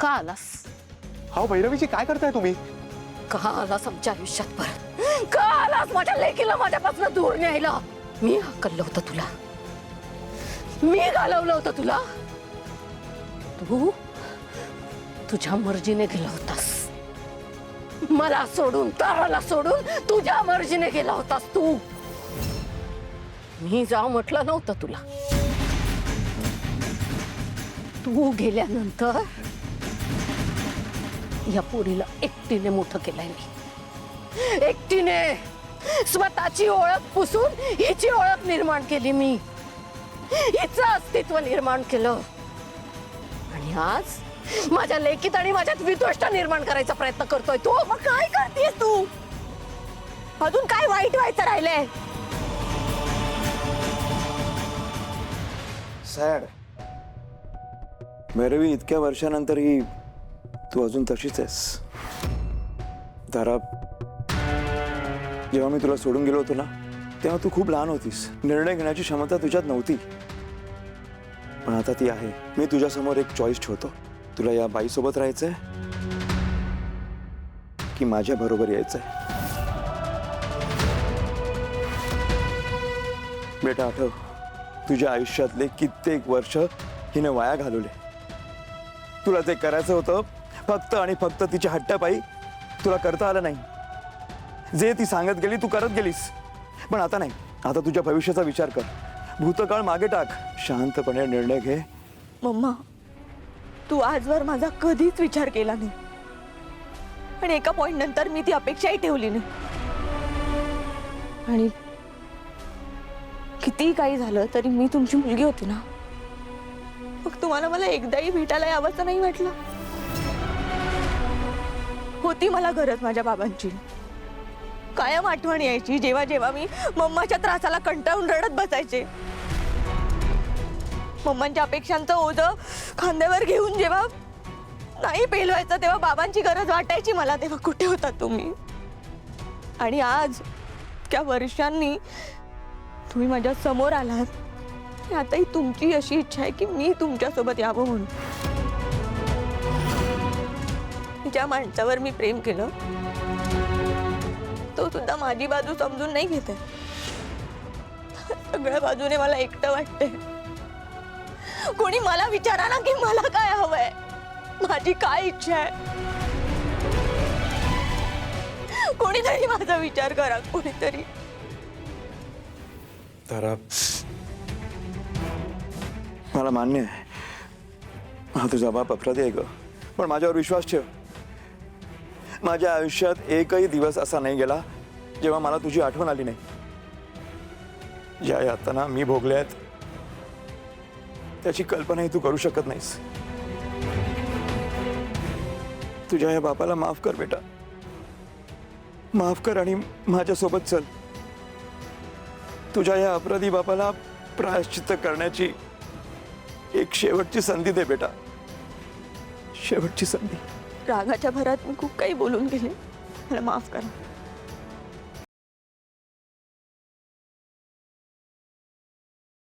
का आलास? हा भैरवीजी काय करताय तुम्ही? का आलास आमच्या आयुष्यात परत? का आलास माझ्या लेकीला माझ्यापासून दूर न्यायला? मी हकललं होतं तुला, मी घालवलं होतं तुला. तू तुझ्या मर्जीने गेला होतास, मला सोडून, ताराला सोडून तुझ्या मर्जीने गेला होतास तू. मी जाऊ म्हटलं नव्हतं तुला. तू गेल्यानंतर या पोरीला एकटीने मोठं केलंय मी. एकटीने स्वतःची ओळख पुसून हिची ओळख निर्माण केली मी, हिचं अस्तित्व निर्माण केलं. आणि आज माझ्या लेकीत आणि माझ्यात विद्वेष निर्माण करायचा प्रयत्न करतोय तू. मग काय करतेस तू? अजून काय वाईट व्हायचं राहिलंय? सॅड भैरवी, इतक्या वर्षानंतरही तू अजून तशीच आहेस. तारा, जेव्हा मी तुला सोडून गेलो होतो ना, तेव्हा तू खूप लहान होतीस. निर्णय घेण्याची क्षमता तुझ्यात नव्हती, पण आता ती आहे. मी तुझ्यासमोर एक चॉईस ठेवतो. तुला या बाईसोबत राहायचंय की माझ्या बरोबर यायचंय? बेटा, आठव, तुझ्या आयुष्यातले कित्येक वर्ष हिने वाया घालवले. तुला जे करायचं होतं फक्त आणि फक्त तिच्या हट्टापायी तुला करता आलं नाही. जे ती सांगत गेली तू करत गेलीस. पण आता नाही. आता तुझ्या भविष्याचा विचार कर. भूतकाळ मागे टाक. शांतपणे निर्णय घे. मम्मा, तू आजवर माझा कधीच विचार केला नाही, पण एका पॉइंट नंतर मी ती अपेक्षाही ठेवली नाही. आणि किती काही झालं तरी मी तुमची मुलगी होती ना. मग तुम्हाला मला एकदाही भेटायला यावंसं नाही वाटलं? होती मला गरज माझ्या बाबांची. कायम आठवण यायची जेव्हा जेव्हा मी मम्माच्या त्रासाला कंटाळून रडत बसायचे. मम्मांच्या अपेक्षांचं ओझं खांद्यावर घेऊन जेव्हा नाही पेलवायचं तेव्हा बाबांची गरज वाटायची मला. तेव्हा कुठे होता तुम्ही? आणि आज त्या वर्षांनी तुम्ही माझ्या समोर आलात. आताही तुमची अशी इच्छा आहे की मी तुमच्यासोबत यावं म्हणून. ज्या माणसावर मी प्रेम केलं तो सुद्धा माझी बाजू समजून नाही घेत आहे. सगळ्या बाजूने मला एकटं वाटतंय. कोणी मला विचारा ना की मला काय हवंय, माझी काय इच्छा आहे. कोणीतरी माझा विचार करा, कोणीतरी. तारा, मला मान्य आहे हा तुझा बाप अपराधी आहे ग, पण माझ्यावर विश्वास ठेव. माझ्या आयुष्यात एकही दिवस असा नाही गेला जेव्हा मला तुझी आठवण आली नाही. ज्या यातना मी भोगल्यात त्याची कल्पनाही तू करू शकत नाहीस. तुझ्या या बापाला माफ कर बेटा, माफ कर आणि माझ्यासोबत चल. तुझ्या या अपराधी बापाला प्रायश्चित्त करण्याची एक शेवटची संधी दे बेटा, शेवटची संधी. रागाच्या भरात मी खूप काही बोलून गेले, मला माफ करा.